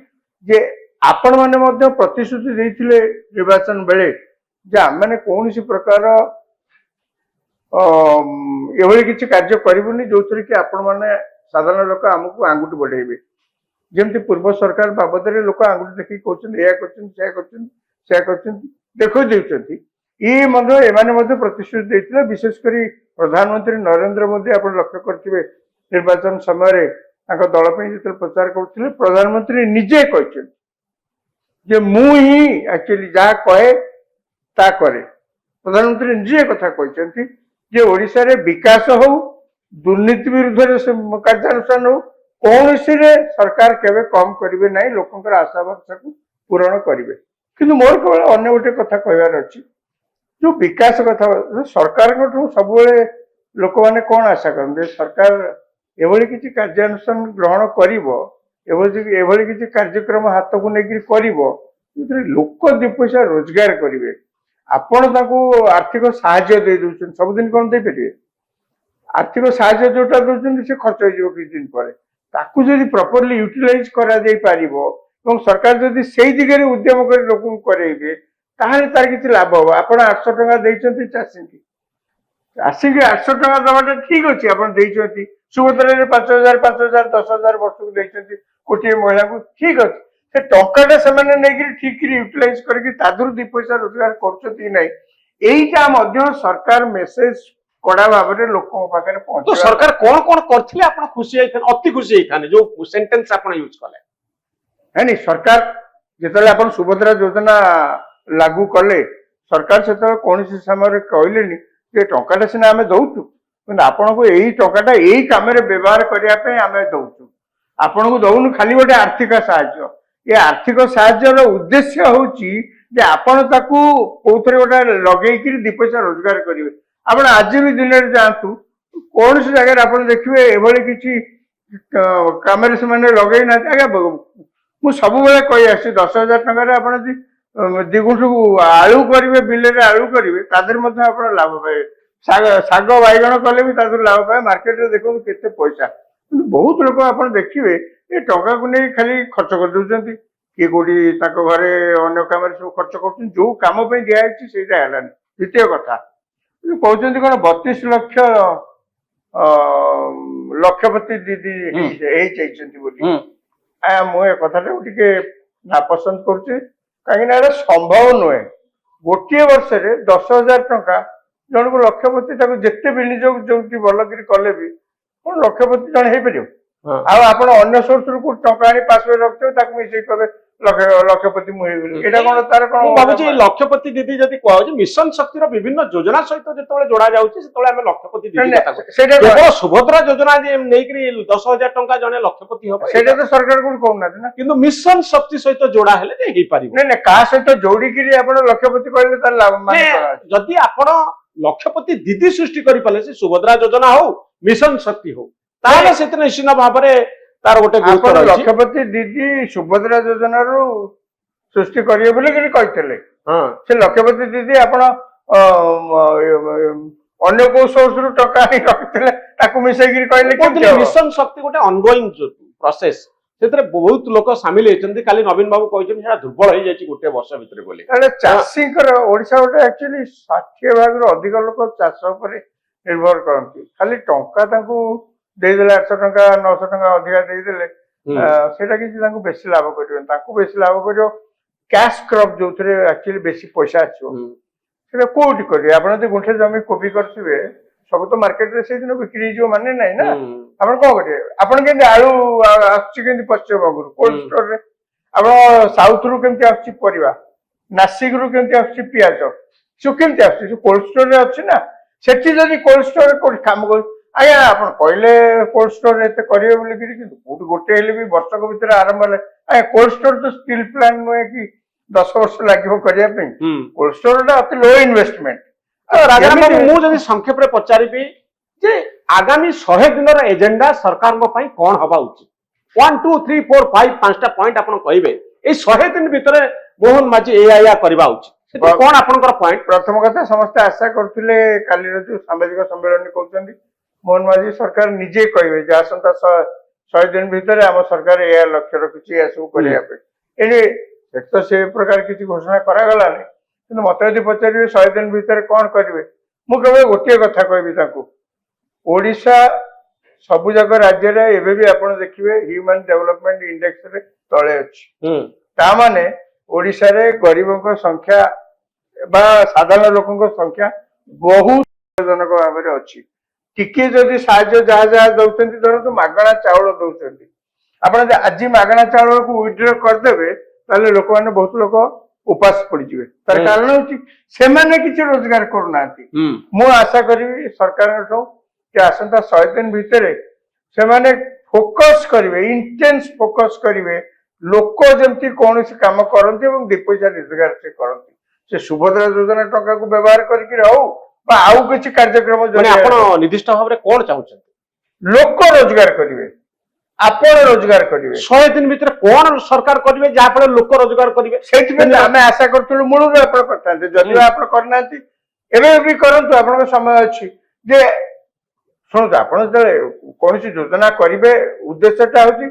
ଯେ ଆପଣ ମାନେ ମଧ୍ୟ ପ୍ରତିଶ୍ରୁତି ଦେଇଥିଲେ ନିର୍ବାଚନ ବେଳେ ଯେ ଆମେ କୌଣସି ପ୍ରକାର ଏଭଳି କିଛି କାର୍ଯ୍ୟ କରିବୁନି ଯୋଉଥିରେ କି ଆପଣ ମାନେ ସାଧାରଣ ଲୋକ ଆମକୁ ଆଙ୍ଗୁଠି ବଢେଇବେ। ଯେମିତି ପୂର୍ବ ସରକାର ବାବଦରେ ଲୋକ ଆଙ୍ଗୁଠି ଦେଖିକି କହୁଛନ୍ତି ଏହା କରିଛନ୍ତି, ସେୟା କରିଛନ୍ତି, ସେୟା କରିଛନ୍ତି, ଦେଖାଇ ଦେଉଛନ୍ତି। ଏମାନେ ମଧ୍ୟ ପ୍ରତିଶ୍ରୁତି ଦେଇଥିଲେ। ବିଶେଷ କରି ପ୍ରଧାନମନ୍ତ୍ରୀ ନରେନ୍ଦ୍ର ମୋଦୀ, ଆପଣ ଲକ୍ଷ୍ୟ କରିଥିବେ ନିର୍ବାଚନ ସମୟରେ ତାଙ୍କ ଦଳ ପାଇଁ ଯେତେବେଳେ ପ୍ରଚାର କରୁଥିଲେ, ପ୍ରଧାନମନ୍ତ୍ରୀ ନିଜେ କହିଛନ୍ତି ଯେ ମୁଁ ହିଁ ଆକ୍ଚୁଆଲି ଯାହା କହେ ତା କରେ। ପ୍ରଧାନମନ୍ତ୍ରୀ ନିଜେ କଥା କହିଛନ୍ତି ଯେ ଓଡିଶାରେ ବିକାଶ ହଉ, ଦୁର୍ନୀତି ବିରୁଦ୍ଧରେ କାର୍ଯ୍ୟାନୁଷ୍ଠାନ ହଉ, କୌଣସିରେ ସରକାର କେବେ କମ କରିବେ ନାହିଁ, ଲୋକଙ୍କର ଆଶା ଭରସାକୁ ପୂରଣ କରିବେ। କିନ୍ତୁ ମୋର କେବଳ ଅନ୍ୟ ଗୋଟେ କଥା କହିବାର ଅଛି, ଯୋଉ ବିକାଶ କଥା, ସରକାରଙ୍କଠୁ ସବୁବେଳେ ଲୋକମାନେ କଣ ଆଶା କରନ୍ତି, ସରକାର ଏଭଳି କିଛି କାର୍ଯ୍ୟାନୁଷ୍ଠାନ ଗ୍ରହଣ କରିବ, ଏଭଳି କିଛି କାର୍ଯ୍ୟକ୍ରମ ହାତକୁ ନେଇକି କରିବ ଯୋଉଥିରେ ଲୋକ 2 ପଇସା ରୋଜଗାର କରିବେ। ଆପଣ ତାଙ୍କୁ ଆର୍ଥିକ ସାହାଯ୍ୟ ଦେଇ ଦଉଛନ୍ତି, ସବୁଦିନ କଣ ଦେଇପାରିବେ? ଆର୍ଥିକ ସାହାଯ୍ୟ ଯୋଉଟା ଦଉଛନ୍ତି ସେ ଖର୍ଚ୍ଚ ହେଇଯିବ କିଛି ଦିନ ପରେ। ତାକୁ ଯଦି ପ୍ରପରଲି ୟୁଟିଲାଇଜ କରାଯାଇ ପାରିବ ଏବଂ ସରକାର ଯଦି ସେଇ ଦିଗରେ ଉଦ୍ୟମ କରି ଲୋକଙ୍କୁ କରେଇବେ, ତାହେଲେ ତାର କିଛି ଲାଭ ହବ। ଆପଣ 800 ଟଙ୍କା ଦେଇଛନ୍ତି ଚାଷୀଙ୍କୁ, ଚାଷୀକି 800 ଟଙ୍କା ଦେବାଟା ଠିକ ଅଛି, ଆପଣ ଦେଇଛନ୍ତି, ସୁଭଦ୍ରାରେ 5,000 5,000 10,000 ବର୍ଷକୁ ଦେଇଛନ୍ତି ଗୋଟିଏ ମହିଳାଙ୍କୁ, ଠିକ ଅଛି। ସେ ଟଙ୍କାଟା ସେମାନେ ନେଇକି ଠିକ ୟୁଟିଲାଇଜ କରିକି ତା ଦେହରୁ 2 ପଇସା ରୋଜଗାର କରୁଛନ୍ତି କି ନାହିଁ, ଏଇଟା ମଧ୍ୟ ସରକାର ମେସେଜ କଡା ଭାବରେ ଲୋକଙ୍କ ପାଖରେ ତ ପହଞ୍ଚ। ସରକାର କଣ କଣ କରିଥିଲେ ଆପଣ ଖୁସି ହେଇଥାନ୍ତେ, ଅତି ଖୁସି ହେଇଥାନ୍ତେ ଯୋଉ ସେଣ୍ଟେନ୍ସ ଆପଣ ୟୁଜ କଲେ? ନାଇଁ ସରକାର ଯେତେବେଳେ ଆପଣ ସୁଭଦ୍ରା ଯୋଜନା ଲାଗୁ କଲେ, ସରକାର ସେତେବେଳେ କୌଣସି ସମୟରେ କହିଲେନି ଯେ ଟଙ୍କାଟା ସିନା ଆମେ ଦଉଛୁ କିନ୍ତୁ ଆପଣଙ୍କୁ ଏଇ ଟଙ୍କାଟା ଏଇ କାମରେ ବ୍ୟବହାର କରିବା ପାଇଁ ଆମେ ଦଉଛୁ, ଆପଣଙ୍କୁ ଦଉନୁ ଖାଲି ଗୋଟେ ଆର୍ଥିକ ସାହାଯ୍ୟ। ଏ ଆର୍ଥିକ ସାହାଯ୍ୟର ଉଦ୍ଦେଶ୍ୟ ହଉଛି ଯେ ଆପଣ ତାକୁ କୋଉଥିରେ ଗୋଟେ ଲଗେଇକିରି 2 ପଇସା ରୋଜଗାର କରିବେ। ଆପଣ ଆଜି ବି ଦିନରେ ଯାଆନ୍ତୁ, କୌଣସି ଜାଗାରେ ଆପଣ ଦେଖିବେ ଏଭଳି କିଛି କାମରେ ସେମାନେ ଲଗେଇ ନାହାନ୍ତି। ଆଜ୍ଞା ମୁଁ ସବୁବେଳେ କହି ଆସିଛି 10,000 ଟଙ୍କାରେ ଆପଣ ଯଦି 2 ଗୁଣ୍ଠୁ ଆଳୁ କରିବେ, ବିଲରେ ଆଳୁ କରିବେ, ତା ଦେହରେ ମଧ୍ୟ ଆପଣ ଲାଭ ପାଇବେ। ଶାଗ ବାଇଗଣ କଲେ ବି ତା ଦେହରେ ଲାଭ ପାଇବେ। ମାର୍କେଟରେ ଦେଖନ୍ତୁ କେତେ ପଇସା, କିନ୍ତୁ ବହୁତ ଲୋକ ଆପଣ ଦେଖିବେ ଏ ଟଙ୍କାକୁ ନେଇ ଖାଲି ଖର୍ଚ୍ଚ କରିଦଉଛନ୍ତି। କିଏ କୋଉଠି ତାଙ୍କ ଘରେ ଅନ୍ୟ କାମରେ ସବୁ ଖର୍ଚ୍ଚ କରୁଛନ୍ତି, ଯୋଉ କାମ ପାଇଁ ଦିଆଯାଇଛି ସେଇଟା ହେଲାନି। ଦ୍ୱିତୀୟ କଥା କହୁଛନ୍ତି କଣ 32 ଲକ୍ଷ ଲକ୍ଷପତି ଦିଦି ହେଇଯାଇଛନ୍ତି ବୋଲି। ମୁଁ ଏ କଥାଟାକୁ ଟିକେ ନାପସନ୍ଦ କରୁଛି, କାହିଁକି ନା ଏଟା ସମ୍ଭବ ନୁହେଁ। ଗୋଟିଏ ବର୍ଷରେ 10,000 ଟଙ୍କା ଜଣକୁ ଲକ୍ଷପତି, ତାକୁ ଯେତେ ବିନିଯୋଗ ଯୋଉଠି ଭଲକିରି କଲେ ବି କଣ ଲକ୍ଷପତି ଜଣେ ହେଇପାରିବ? ଆଉ ଆପଣ ଅନ୍ୟ ସୋର୍ସରୁ ଟଙ୍କା ଆଣି ପାସରେ ରଖିଥିବେ, ତାକୁ ମିଶେଇ କହିବେ ଲକ୍ଷପତି ମୁଁ ହେଇଗଲି, ଏଇଟା କଣ ତାର କଣ? ମୁଁ ଭାବୁଛି ଲକ୍ଷପତି ଦିଦି ଯଦି କୁହାଯାଉଛି, ମିଶନ ଶକ୍ତିର ବିଭିନ୍ନ ଯୋଜନା ସହିତ ଯେତେବେଳେ ଯୋଡା ଯାଉଛି ସେତେବେଳେ ଆମେ ଲକ୍ଷପତି ଦିଦି କଥା କହୁଛୁ। ସେଇଟା କେବଳ ସୁଭଦ୍ରା ଯୋଜନା ନେଇକିରି 10,000 ଟଙ୍କା ଜଣେ ଲକ୍ଷପତି ହବ ସେଇଟା ତ ସରକାର କୋଉଠି କହୁନାହାନ୍ତି ନା। କିନ୍ତୁ ମିଶନ ଶକ୍ତି ସହିତ ଯୋଡା ହେଲେ ଯେ ହେଇପାରିବ। ନାଇଁ ନାଇଁ, କାହା ସହିତ ଯୋଡିକିରି ଆପଣ ଲକ୍ଷପତି କହିଲେ ତାର ଲାଭ ମାନେ ଯଦି ଆପଣ ଲକ୍ଷପତି ଦିଦି ସୃଷ୍ଟି କରିପାରିଲେ, ସେ ସୁଭଦ୍ରା ଯୋଜନା ହଉ ମିଶନ ଶକ୍ତି ହଉ, ତାହେଲେ ସେଥିରେ ନିଶ୍ଚିତ ଭାବରେ ତାର ଗୋଟେ ଗୁରୁତ୍ୱ ରହିଛି। ଲକ୍ଷପତି ଦିଦି ସୁଭଦ୍ରା ଯୋଜନାରୁ ସୃଷ୍ଟି କରିବେ ବୋଲି କହିଥିଲେ। ସେ ଲକ୍ଷପତି ଦିଦି ଆପଣ ଅନ୍ୟ କୋଉ ସୋର୍ସରୁ ଟଙ୍କା ଆଣି ରଖିଥିଲେ, ତାକୁ ମିଶେଇକିରି କହିଲେ କେମିତି ହବ? ମିଶନ ଶକ୍ତି ଗୋଟେ ଅନଗୋଇଂ ପ୍ରୋସେସ, ସେଥିରେ ବହୁତ ଲୋକ ସାମିଲ ହେଇଛନ୍ତି। କାଲି ନବୀନ ବାବୁ କହିଛନ୍ତି ସେଟା ଦୁର୍ବଳ ହେଇଯାଇଛି ଗୋଟେ ବର୍ଷ ଭିତରେ ବୋଲି। ତାହେଲେ ଚାଷୀଙ୍କର ଓଡିଶା ଗୋଟେ ଆକ୍ଚୁଆଲି 60% ଅଧିକ ଲୋକ ଚାଷ ଉପରେ ନିର୍ଭର କରନ୍ତି। ଖାଲି ଟଙ୍କା ତାଙ୍କୁ ଦେଇଦେଲେ 800 ଟଙ୍କା 900 ଟଙ୍କା ଅଧିକା ଦେଇଦେଲେ ସେଇଟା କିଛି ତାଙ୍କୁ ବେଶୀ ଲାଭ କରିବନି। ତାଙ୍କୁ ବେଶୀ ଲାଭ କରିବ କ୍ୟାଶ କ୍ରପ, ଯୋଉଥିରେ ଆକ୍ଚୁଆଲି ବେଶୀ ପଇସା ଆସିବ। ସେଟା କୋଉଠି କରିବେ? ଆପଣ ଯଦି ଗୁଣ୍ଠେ ଜମି କୋବି କରିଥିବେ, ସବୁ ତ ମାର୍କେଟରେ ସେଇଦିନ ବିକ୍ରି ହେଇଯିବ ମାନେ ନାହିଁ ନା। ଆପଣ କଣ କରିବେ? ଆପଣ କେମିତି ଆଳୁ ଆସୁଛି କେମିତି ପଶ୍ଚିମବଙ୍ଗରୁ କୋଲ୍ଡ ଷ୍ଟୋରରେ, ଆପଣ ସାଉଥରୁ କେମିତି ଆସୁଛି ପରିବା, ନାସିକରୁ କେମିତି ଆସୁଛି ପିଆଜ, ସବୁ କେମିତି ଆସୁଛି କୋଲ୍ଡ ଷ୍ଟୋରରେ ଅଛି ନା। ସେଠି ଯଦି କୋଲ୍ଡ ଷ୍ଟୋରରେ କୋଉଠି କାମ କରୁ, ଆଜ୍ଞା ଆପଣ କହିଲେ କୋଲ୍ଡ ଷ୍ଟୋରରେ ଏତେ କରିବେ ବୋଲିକିରି, କିନ୍ତୁ କୋଉଠି ଗୋଟେ ହେଲେ ବି ବର୍ଷକ ଭିତରେ ଆରମ୍ଭ ହେଲେ, ଆଜ୍ଞା କୋଲ୍ଡ ଷ୍ଟୋର ତ ଷ୍ଟିଲ ପ୍ଲାଣ୍ଟ ନୁହେଁ କି 10 ବର୍ଷ ଲାଗିବ କରିବା ପାଇଁ। କୋଲ୍ଡ ଷ୍ଟୋରଟା ଅତି ଲୋ ଇନଭେଷ୍ଟମେଣ୍ଟ। ରାଜାରାମ ବାବୁ, ମୁଁ ଯଦି ସଂକ୍ଷେପରେ ପଚାରିବି ଯେ ଆଗାମୀ 100 ଦିନର ଏଜେଣ୍ଡା ସରକାରଙ୍କ ପାଇଁ କଣ ହବା ଉଚିତ? 1 2 3 4 5 5ଟା ପଏଣ୍ଟ ଆପଣ କହିବେ, ଏଇ 100 ଦିନ ଭିତରେ ମୋହନ ମାଝୀ ଏଇଆ କରିବା ଉଚିତ, ସେଥିରେ କଣ ଆପଣଙ୍କର ପଏଣ୍ଟ? ପ୍ରଥମ କଥା, ସମସ୍ତେ ଆଶା କରୁଥିଲେ କାଲିର ଯୋଉ ସାମ୍ବାଦିକ ସମ୍ମିଳନୀ କରୁଛନ୍ତି, ମୋହନ ମାଝୀ ସରକାର ନିଜେ କହିବେ ଯେ ଆସନ୍ତା 100 ଦିନ ଭିତରେ ଆମ ସରକାର ଏହା ଲକ୍ଷ୍ୟ ରଖିଛି ଏହା ସବୁ କରିବା ପାଇଁ। ଏଠି ତ ସେ ପ୍ରକାର କିଛି ଘୋଷଣା କରାଗଲାନି, କିନ୍ତୁ ମତେ ଯଦି ପଚାରିବେ 100 ଦିନ ଭିତରେ କଣ କରିବେ, ମୁଁ କେବଳ ଗୋଟିଏ କଥା କହିବି ତାଙ୍କୁ, ଓଡିଶା ସବୁ ଯାକ ରାଜ୍ୟରେ ଏବେ ବି ଆପଣ ଦେଖିବେ ହ୍ୟୁମାନ ଡେଭଲପମେଣ୍ଟ ଇଣ୍ଡେକ୍ସରେ ତଳେ ଅଛି। ତା ମାନେ ଓଡିଶାରେ ଗରିବଙ୍କ ସଂଖ୍ୟା ବା ସାଧାରଣ ଲୋକଙ୍କ ସଂଖ୍ୟା ବହୁତ ଜନକ ଭାବରେ ଅଛି। ଟିକେ ଯଦି ସାହାଯ୍ୟ ଯାହା ଯାହା ଦଉଛନ୍ତି, ଧରନ୍ତୁ ମାଗଣା ଚାଉଳ ଦଉଛନ୍ତି, ଆପଣ ଯଦି ଆଜି ମାଗଣା ଚାଉଳକୁ ୱିଡ୍ର କରିଦେବେ, ତାହେଲେ ଲୋକମାନେ ବହୁତ ଲୋକ ଉପାସ ପଡିଯିବେ। ତାର କାରଣ ହଉଛି ସେମାନେ କିଛି ରୋଜଗାର କରୁନାହାନ୍ତି। ମୁଁ ଆଶା କରିବି ସରକାରଙ୍କଠୁ ଯେ ଆସନ୍ତା 100 ଦିନ ଭିତରେ ସେମାନେ ଫୋକସ କରିବେ, ଇଣ୍ଟେନ୍ସ ଫୋକସ କରିବେ, ଲୋକ ଯେମିତି କୌଣସି କାମ କରନ୍ତି ଏବଂ 2 ପଇସା ରୋଜଗାର ସେ କରନ୍ତି। ସେ ସୁଭଦ୍ରା ଯୋଜନା ଟଙ୍କାକୁ ବ୍ୟବହାର କରିକି ହଉ ବା ଆଉ କିଛି କାର୍ଯ୍ୟକ୍ରମ, ଆପଣ ନିର୍ଦ୍ଦିଷ୍ଟ ଭାବରେ କଣ ଚାହୁଁଛନ୍ତି? ଲୋକ ରୋଜଗାର କରିବେ, ଆପଣ ରୋଜଗାର କରିବେ। 100 ଦିନ ଭିତରେ କଣ ସରକାର କରିବେ ଯାହା ଫଳରେ ଲୋକ ରୋଜଗାର କରିବେ? ସେଇଥିପାଇଁ ଆମେ ଆଶା କରୁଥିଲୁ ମୂଳରୁ ଆପଣ କରିଥାନ୍ତେ, ଯଦିଓ ଆପଣ କରିନାହାନ୍ତି, ଏବେ ବି କରନ୍ତୁ, ଆପଣଙ୍କ ସମୟ ଅଛି। ଯେ ଶୁଣନ୍ତୁ, ଆପଣ ଯେତେବେଳେ କୌଣସି ଯୋଜନା କରିବେ, ଉଦ୍ଦେଶ୍ୟଟା ହଉଛି,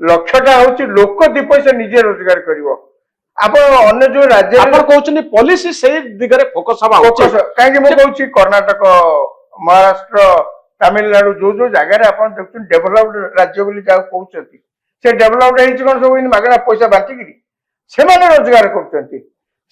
ଲକ୍ଷ୍ୟଟା ହଉଛି ଲୋକ 2 ପଇସା ନିଜେ ରୋଜଗାର କରିବ। ଆପଣ ଅନ୍ୟ ଯୋଉ ରାଜ୍ୟରେ ଆପଣ କହୁଛନ୍ତି ପଲିସି ସେଇ ଦିଗରେ ଫୋକସ ହବା ଉଚିତ। କାହିଁକି ମୁଁ କହୁଛି କର୍ଣ୍ଣାଟକ, ମହାରାଷ୍ଟ୍ର, ତାମିଲନାଡୁ ଯୋଉ ଜାଗାରେ ଆପଣ ଦେଖୁଛନ୍ତି ଡେଭଲପଡ ରାଜ୍ୟ ବୋଲି ଯାହାକୁ କହୁଛନ୍ତି, ସେ ଡେଭଲପଡ ହେଇଛି କଣ ସବୁ ଏମିତି ମାଗଣା ପଇସା ବାଣ୍ଟିକିରି? ସେମାନେ ରୋଜଗାର କରୁଛନ୍ତି।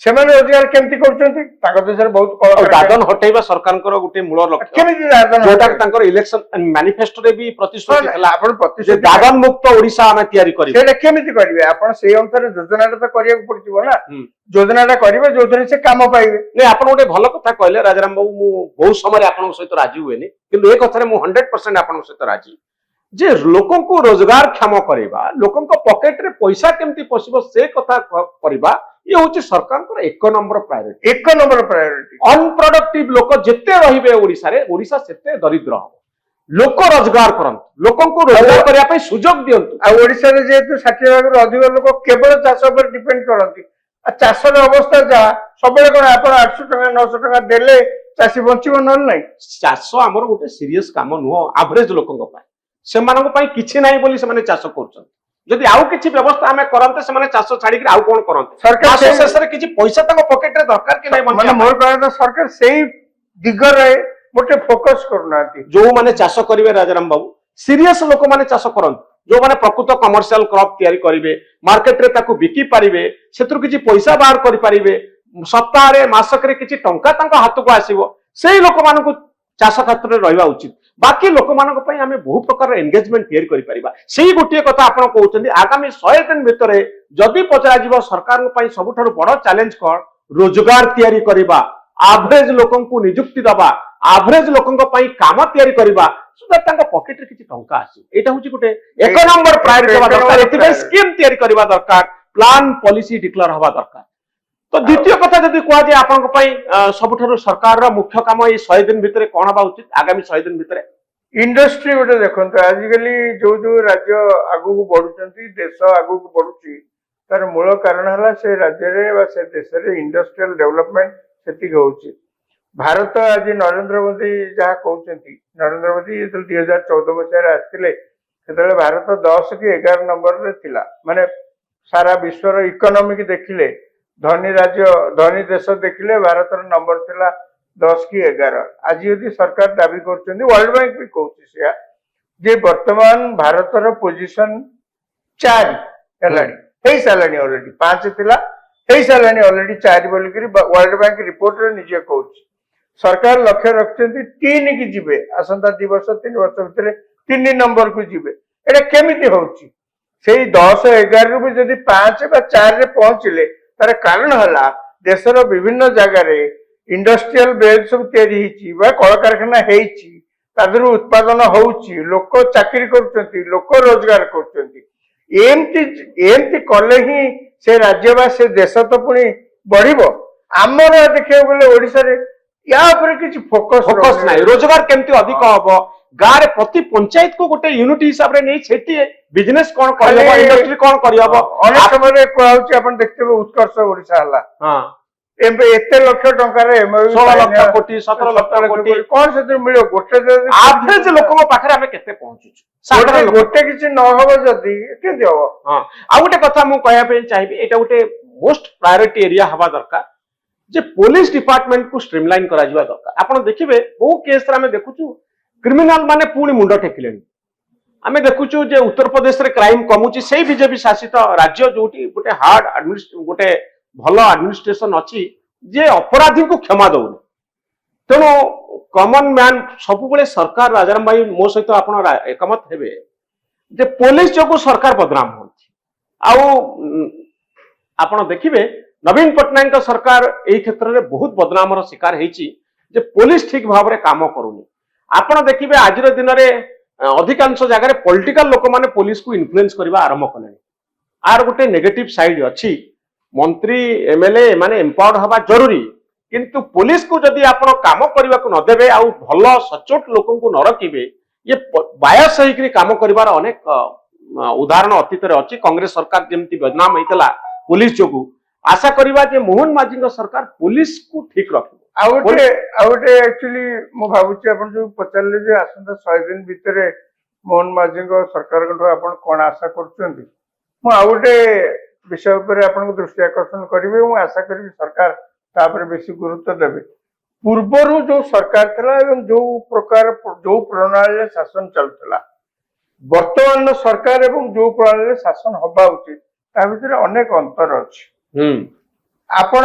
ସେମାନେ ରୋଜଗାର କେମିତି କରୁଛନ୍ତି? ତାଙ୍କ ଦେଶରେ ବହୁତ ଆଉ କଳକାରଖାନା। ଦାଦନ ହଟେଇବା ସରକାରଙ୍କର ଗୋଟେ ମୂଳ ଲକ୍ଷ୍ୟ, କେମିତି ଦାଦନ ଯୋଉଟା ହଟେଇବେ? ତାଙ୍କର ଇଲେକ୍ସନ ମ୍ୟାନିଫେଷ୍ଟୋରେ ବି ପ୍ରତିଶ୍ରୁତି ଥିଲା ଆପଣ ଯେ ପ୍ରତିଶ୍ରୁତି ଦାଦନ ମୁକ୍ତ ଓଡିଶା ଆମେ ତିଆରି କରିବୁ। ସେଇଟା କେମିତି କରିବେ? ଆପଣ ସେଇ ଅନୁସାରେ ଯୋଜନାଟା ତ କରିବାକୁ ପଡିଯିବ ନା। ହୁଁ। ଯୋଜନାଟା କରିବେ ଯୋଉଥିରେ ସେ କାମ ପାଇବେ। ନାଇଁ, ଆପଣ ଗୋଟେ ଭଲ କଥା କହିଲେ ରାଜାରାମ ବାବୁ। ମୁଁ ବହୁତ ସମୟରେ ଆପଣଙ୍କ ସହିତ ରାଜି ହୁଏନି, କିନ୍ତୁ ଏ କଥାରେ ମୁଁ 100% ଆପଣଙ୍କ ସହିତ ରାଜି ଯେ ଲୋକଙ୍କୁ ରୋଜଗାର କ୍ଷମ କରିବା, ଲୋକଙ୍କ ପକେଟରେ ପଇସା କେମିତି ପଶିବ ସେ କଥା କରିବା, ଇଏ ହଉଛି ସରକାରଙ୍କର 1 number priority. 1 number priority. Unproductive ଲୋକ ଯେତେ ରହିବେ ଓଡିଶାରେ, ଓଡିଶା ସେତେ ଦରିଦ୍ର ହବ। ଲୋକ ରୋଜଗାର କରନ୍ତୁ, ଲୋକଙ୍କୁ ରୋଜଗାର କରିବା ପାଇଁ ସୁଯୋଗ ଦିଅନ୍ତୁ। ଆଉ ଓଡିଶାରେ ଯେହେତୁ 60% ଅଧିକ ଲୋକ କେବଳ ଚାଷ ଉପରେ ଡିପେଣ୍ଡ କରନ୍ତି, ଆଉ ଚାଷର ଅବସ୍ଥା ଯାହା, ସବୁବେଳେ କଣ ଆପଣ 800 ଟଙ୍କା 900 ଟଙ୍କା ଦେଲେ ଚାଷୀ ବଞ୍ଚିବ? ନହେଲେ ନାହିଁ। ଚାଷ ଆମର ଗୋଟେ ସିରିୟସ କାମ ନୁହଁ ଆଭରେଜ ଲୋକଙ୍କ ପାଇଁ। ସେମାନଙ୍କ ପାଇଁ କିଛି ନାହିଁ ବୋଲି ସେମାନେ ଚାଷ କରୁଛନ୍ତି। ଯଦି ଆଉ କିଛି ବ୍ୟବସ୍ଥା ଆମେ କରନ୍ତେ, ସେମାନେ ଚାଷ ଛାଡିକି ଆଉ କଣ କରନ୍ତେ? ସରକାର ମାସ ସେଇ- ଶେଷରେ କିଛି ପଇସା ତାଙ୍କ ପକେଟରେ ଦରକାର କି ନାହିଁ ମାନେ ବଞ୍ଚିବା ମୋର ପାଇଁ? କହିବା କଥା, ସରକାର ସେଇ ଦିଗରେ ଗୋଟେ ଫୋକସ କରୁନାହାନ୍ତି। ଯୋଉମାନେ ଚାଷ କରିବେ ରାଜାରାମ ବାବୁ, ସିରିୟସ ଲୋକମାନେ ଚାଷ କରନ୍ତୁ, ଯୋଉମାନେ ପ୍ରକୃତ କମର୍ସିଆଲ କ୍ରପ ତିଆରି କରିବେ, ମାର୍କେଟରେ ତାକୁ ବିକି ପାରିବେ, ସେଥିରୁ କିଛି ପଇସା ବାହାର କରିପାରିବେ, ସପ୍ତାହରେ ମାସକରେ କିଛି ଟଙ୍କା ତାଙ୍କ ହାତକୁ ଆସିବ, ସେଇ ଲୋକମାନଙ୍କୁ ଚାଷ କ୍ଷେତ୍ରରେ ରହିବା ଉଚିତ। ବାକି ଲୋକମାନଙ୍କ ପାଇଁ ଆମେ ବହୁ ପ୍ରକାର ଏନଗେଜମେଣ୍ଟ ତିଆରି କରିପାରିବା। ସେଇ ଗୋଟିଏ କଥା ଆପଣ କହୁଛନ୍ତି, ଆଗାମୀ 100 ଦିନ ଭିତରେ ଯଦି ପଚରାଯିବ ସରକାରଙ୍କ ପାଇଁ ସବୁଠାରୁ ବଡ ଚ୍ୟାଲେଞ୍ଜ କଣ? ରୋଜଗାର ତିଆରି କରିବା, ଆଭରେଜ ଲୋକଙ୍କୁ ନିଯୁକ୍ତି ଦବା, ଆଭରେଜ ଲୋକଙ୍କ ପାଇଁ କାମ ତିଆରି କରିବା, ସୁଧା ତାଙ୍କ ପକେଟରେ କିଛି ଟଙ୍କା ଆସିବ। ଏଇଟା ହଉଛି ଗୋଟେ 1 ନମ୍ବର ପ୍ରାୟୋରିଟି ହେବା ଦରକାର। ଏଥିପାଇଁ ସ୍କିମ୍ ତିଆରି କରିବା ଦରକାର, ପ୍ଲାନ ପଲିସି ଡିକ୍ଲେୟାର ହେବା ଦରକାର। ତ ଦ୍ୱିତୀୟ କଥା ଯଦି କୁହାଯାଏ ଆପଣଙ୍କ ପାଇଁ ସବୁଠାରୁ ସରକାରର ମୁଖ୍ୟ କାମ ଏଇ 100 ଦିନ ଭିତରେ କଣ ହେବା ଉଚିତ? ଆଗାମୀ 100 ଦିନ ଭିତରେ ଇଣ୍ଡଷ୍ଟ୍ରି ଗୋଟେ ଦେଖନ୍ତୁ, ଆଜିକାଲି ଯୋଉ ରାଜ୍ୟ ଆଗକୁ ବଢୁଛନ୍ତି, ଦେଶ ଆଗକୁ ବଢୁଛି, ତାର ମୂଳ କାରଣ ହେଲା ସେ ରାଜ୍ୟରେ ବା ସେ ଦେଶରେ ଇଣ୍ଡଷ୍ଟ୍ରିଆଲ ଡେଭଲପମେଣ୍ଟ ସେତିକି ହଉଛି। ଭାରତ ଆଜି ନରେନ୍ଦ୍ର ମୋଦୀ ଯାହା କହୁଛନ୍ତି, ନରେନ୍ଦ୍ର ମୋଦୀ ଯେତେବେଳେ 2014 ମସିହାରେ ଆସିଥିଲେ, ସେତେବେଳେ ଭାରତ 10 କି 11 ନମ୍ବରରେ ଥିଲା। ମାନେ ସାରା ବିଶ୍ୱର ଇକୋନୋମିକ ଦେଖିଲେ, ଧନୀ ରାଜ୍ୟ ଧନୀ ଦେଶ ଦେଖିଲେ ଭାରତର ନମ୍ବର ଥିଲା 10 କି 11। ଆଜି ଯଦି ସରକାର ଦାବି କରୁଛନ୍ତି, ୱାର୍ଲଡ ବ୍ୟାଙ୍କ ବି କହୁଛି ସେୟା, ଯେ ବର୍ତ୍ତମାନ ଭାରତର ପୋଜିସନ 4 ହେଲାଣି, ହେଇସାରିଲାଣି ଅଲରେଡି। 5 ଥିଲା, ହେଇସାରିଲାଣି ଅଲରେଡି 4 ବୋଲିକିରି ୱାର୍ଲଡ ବ୍ୟାଙ୍କ ରିପୋର୍ଟରେ ନିଜେ କହୁଛି। ସରକାର ଲକ୍ଷ୍ୟ ରଖିଛନ୍ତି 3 କି ଯିବେ, ଆସନ୍ତା 2 ବର୍ଷ 3 ବର୍ଷ ଭିତରେ 3 ନମ୍ବରକୁ ଯିବେ। ଏଟା କେମିତି ହଉଛି? ସେଇ 10 11 ରୁ ବି ଯଦି 5 ବା 4 ରେ ପହଞ୍ଚିଲେ, ତାର କାରଣ ହେଲା ଦେଶର ବିଭିନ୍ନ ଜାଗାରେ ଇଣ୍ଡଷ୍ଟ୍ରିଆଲ ବେଲ୍ ସବୁ ତିଆରି ହେଇଛି ବା କଳକାରଖାନା ହେଇଛି, ତା ଦେହରୁ ଉତ୍ପାଦନ ହଉଛି, ଲୋକ ଚାକିରି କରୁଛନ୍ତି, ଲୋକ ରୋଜଗାର କରୁଛନ୍ତି। ଏମିତି କଲେ ହିଁ ସେ ରାଜ୍ୟ ବା ସେ ଦେଶ ତ ପୁଣି ବଢିବ। ଆମର ଦେଖିବାକୁ ଗଲେ ଓଡିଶାରେ ୟା ଉପରେ କିଛି ଫୋକସ ନାହିଁ। ରୋଜଗାର କେମିତି ଅଧିକ ହବ, ଗାଁରେ ପ୍ରତି ପଞ୍ଚାୟତକୁ ଗୋଟେ ୟୁନିଟ୍ ହିସାବରେ ନେଇ ସେଠି ବିଜନେସ କଣ କରିହବ, ଇଣ୍ଡଷ୍ଟ୍ରି କଣ କରିହବ। ଅନେକ ସମୟରେ କୁହାହଉଛି, ଆପଣ ଦେଖିଥିବେ ଉତ୍କର୍ଷ ଓଡିଶା ହେଲା, ଏବେ ଏତେ ଲକ୍ଷ ଟଙ୍କାରେ 16 ଲକ୍ଷ କୋଟି 17 ଲକ୍ଷ କୋଟି କଣ ସେଥିରୁ ମିଳିବ? ଗୋଟେ ଆଭରେଜ ଲୋକଙ୍କ ପାଖରେ ଆମେ କେତେ ପହଞ୍ଚୁଛୁ? ଗୋଟେ କିଛି ନହବ ଯଦି କେମିତି ହବ? ଆଉ ଗୋଟେ କଥା ମୁଁ କହିବା ପାଇଁ ଚାହିଁବି, ଏଇଟା ଗୋଟେ ମୋଷ୍ଟ ପ୍ରାୟୋରିଟି ଏରିଆ ହବା ଦରକାର ଯେ ପୋଲିସ ଡିପାର୍ଟମେଣ୍ଟକୁ ଷ୍ଟ୍ରିମଲାଇନ କରାଯିବା ଦରକାର। ଆପଣ ଦେଖିବେ ବହୁ କେସରେ ଆମେ ଦେଖୁଛୁ କ୍ରିମିନାଲ ମାନେ ପୁଣି ମୁଣ୍ଡ ଟେକିଲେଣି। ଆମେ ଦେଖୁଛୁ ଯେ ଉତ୍ତରପ୍ରଦେଶରେ କ୍ରାଇମ କମୁଛି, ସେଇ ବିଜେପି ଶାସିତ ରାଜ୍ୟ ଯୋଉଠି ଗୋଟେ ଗୋଟେ ଭଲ ଆଡମିନିଷ୍ଟ୍ରେସନ ଅଛି, ଯେ ଅପରାଧୀଙ୍କୁ କ୍ଷମା ଦଉନି। ତେଣୁ କମନ ମ୍ୟାନ ସବୁବେଳେ ସରକାର, ରାଜାରାମ ଭାଇ ମୋ ସହିତ ଆପଣ ଏକମତ ହେବେ ଯେ ପୋଲିସ ଯୋଗୁଁ ସରକାର ବଦନାମ ହୁଅନ୍ତି। ଆଉ ଆପଣ ଦେଖିବେ ନବୀନ ପଟ୍ଟନାୟକ ସରକାର ଏହି କ୍ଷେତ୍ରରେ ବହୁତ ବଦନାମର ଶିକାର ହେଇଛି ଯେ ପୋଲିସ ଠିକ ଭାବରେ କାମ କରୁନି। ଆପଣ ଦେଖିବେ ଆଜିର ଦିନରେ ଅଧିକାଂଶ ଜାଗାରେ ପଲିଟିକାଲ ଲୋକମାନେ ପୋଲିସକୁ ଇନଫ୍ଲୁଏନ୍ସ କରିବା ଆରମ୍ଭ କଲେଣି। ଆର ଗୋଟେ ନେଗେଟିଭ ସାଇଡ ଅଛି। ମନ୍ତ୍ରୀ ଏମଏଲଏ ଏମାନେ ଏମ୍ପାୱାର୍ଡ ହେବା ଜରୁରୀ, କିନ୍ତୁ ପୋଲିସକୁ ଯଦି ଆପଣ କାମ କରିବାକୁ ନ ଦେବେ, ଆଉ ଭଲ ସଚୋଟ ଲୋକଙ୍କୁ ନ ରଖିବେ, ଇଏ ବାୟସ ହେଇକରି କାମ କରିବାର ଅନେକ ଉଦାହରଣ ଅତୀତରେ ଅଛି। କଂଗ୍ରେସ ସରକାର ଯେମିତି ବଦନାମ ହେଇଥିଲା ପୋଲିସ ଯୋଗୁଁ, ଆଶା କରିବା ଯେ ମୋହନ ମାଝୀଙ୍କ ସରକାର ପୋଲିସକୁ ଠିକ ରଖିବ। ଆଉ ଗୋଟେ ଆକ୍ଚୁଆଲି ମୁଁ ଭାବୁଛି, ଆପଣ ଯୋଉ ପଚାରିଲେ ଯେ ଆସନ୍ତା 100 ଦିନ ଭିତରେ ମୋହନ ମାଝୀଙ୍କ ସରକାରଙ୍କଠୁ ଆପଣ କଣ ଆଶା କରୁଛନ୍ତି, ମୁଁ ଆଉ ଗୋଟେ ବିଷୟ ଉପରେ ଆପଣଙ୍କୁ ଦୃଷ୍ଟି ଆକର୍ଷଣ କରିବି। ମୁଁ ଆଶା କରିବି ସରକାର ତାପରେ ବେଶୀ ଗୁରୁତ୍ୱ ଦେବେ। ପୂର୍ବରୁ ଯୋଉ ସରକାର ଥିଲା ଏବଂ ଯୋଉ ପ୍ରକାର ଯୋଉ ପ୍ରଣାଳୀରେ ଶାସନ ଚାଲୁଥିଲା ବର୍ତ୍ତମାନର ସରକାର ଏବଂ ଯୋଉ ପ୍ରଣାଳୀରେ ଶାସନ ହବା ଉଚିତ ତା ଭିତରେ ଅନେକ ଅନ୍ତର ଅଛି। ଆପଣ